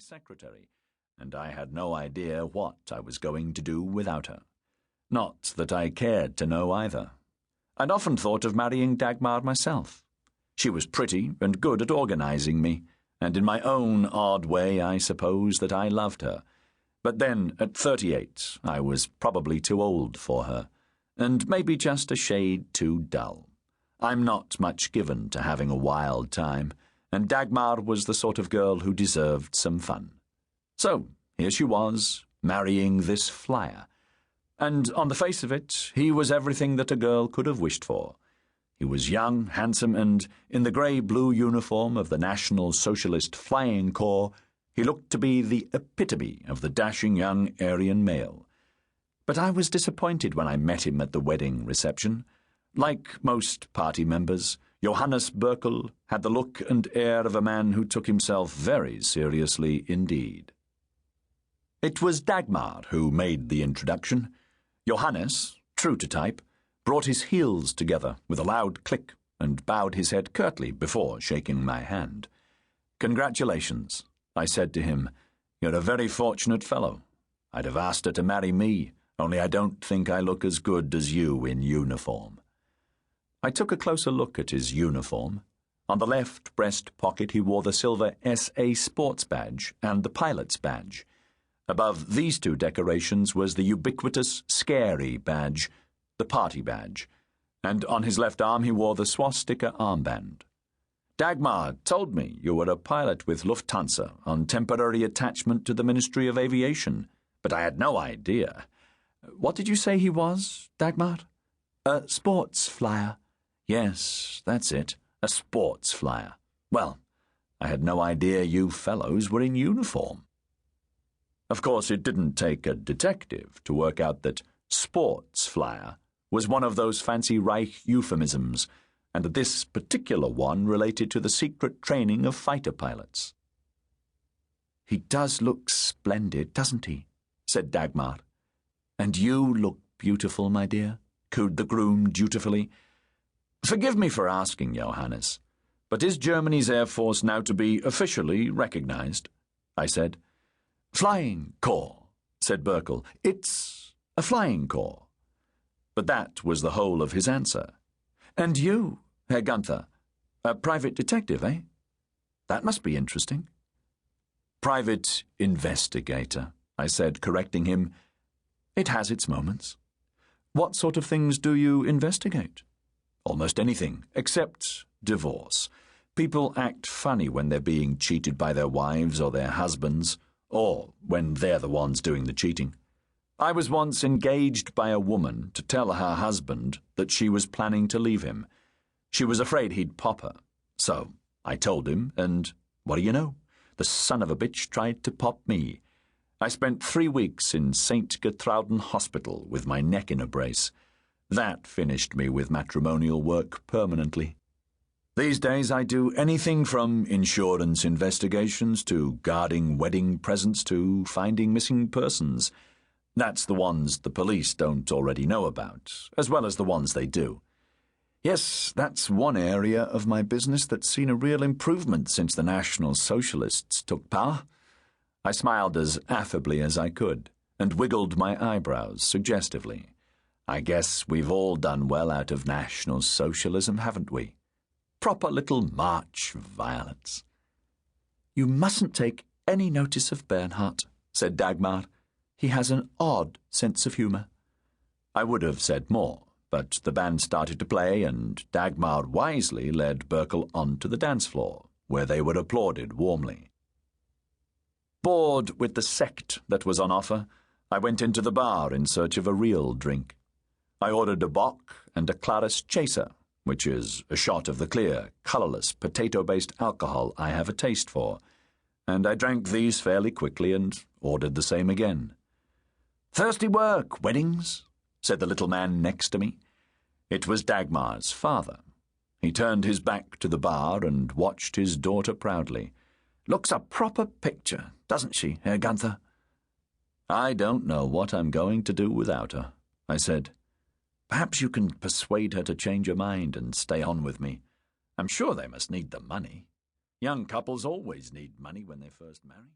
secretary, and I had no idea what I was going to do without her. Not that I cared to know either. I'd often thought of marrying Dagmar myself. She was pretty and good at organizing me, and in my own odd way I suppose that I loved her. But then, at 38, I was probably too old for her, and maybe just a shade too dull. I'm not much given to having a wild time, and Dagmar was the sort of girl who deserved some fun. So, here she was, marrying this flyer. And on the face of it, he was everything that a girl could have wished for. He was young, handsome, and, in the grey-blue uniform of the National Socialist Flying Corps, he looked to be the epitome of the dashing young Aryan male. But I was disappointed when I met him at the wedding reception. Like most party members, Johannes Berkel had the look and air of a man who took himself very seriously indeed. It was Dagmar who made the introduction. Johannes, true to type, brought his heels together with a loud click and bowed his head curtly before shaking my hand. "Congratulations," I said to him. "You're a very fortunate fellow. I'd have asked her to marry me, only I don't think I look as good as you in uniform." I took a closer look at his uniform. On the left breast pocket he wore the silver SA sports badge and the pilot's badge. Above these two decorations was the ubiquitous scary badge, the party badge, and on his left arm he wore the swastika armband. "Dagmar told me you were a pilot with Lufthansa on temporary attachment to the Ministry of Aviation, but I had no idea. What did you say he was, Dagmar?" "A sports flyer." "Yes, that's it, a sports flyer. Well, I had no idea you fellows were in uniform." Of course, it didn't take a detective to work out that sports flyer was one of those fancy Reich euphemisms, and that this particular one related to the secret training of fighter pilots. "He does look splendid, doesn't he?" said Dagmar. "And you look beautiful, my dear," cooed the groom dutifully. "Forgive me for asking, Johannes, but is Germany's Air Force now to be officially recognized?" I said. "Flying Corps," said Berkel. "It's a flying corps." But that was the whole of his answer. "And you, Herr Gunther, a private detective, eh? That must be interesting." "Private investigator," I said, correcting him. "It has its moments." "What sort of things do you investigate?" "Almost anything, except divorce. People act funny when they're being cheated by their wives or their husbands, or when they're the ones doing the cheating. I was once engaged by a woman to tell her husband that she was planning to leave him. She was afraid he'd pop her. So I told him, and what do you know? The son of a bitch tried to pop me. I spent 3 weeks in St. Gertrauden Hospital with my neck in a brace. That finished me with matrimonial work permanently. These days I do anything from insurance investigations to guarding wedding presents to finding missing persons. That's the ones the police don't already know about, as well as the ones they do. Yes, that's one area of my business that's seen a real improvement since the National Socialists took power. I smiled as affably as I could, and wiggled my eyebrows suggestively. I guess we've all done well out of National Socialism, haven't we? Proper little March violets. "You mustn't take any notice of Bernhardt," said Dagmar. "He has an odd sense of humour." I would have said more, but the band started to play, and Dagmar wisely led Berkel onto the dance floor, where they were applauded warmly. Bored with the sect that was on offer, I went into the bar in search of a real drink. I ordered a bock and a Claris chaser, which is a shot of the clear, colourless, potato-based alcohol I have a taste for, and I drank these fairly quickly and ordered the same again. "Thirsty work, weddings?" said the little man next to me. It was Dagmar's father. He turned his back to the bar and watched his daughter proudly. "Looks a proper picture, doesn't she, Herr Gunther?" "I don't know what I'm going to do without her," I said. "Perhaps you can persuade her to change her mind and stay on with me. I'm sure they must need the money. Young couples always need money when they first marry."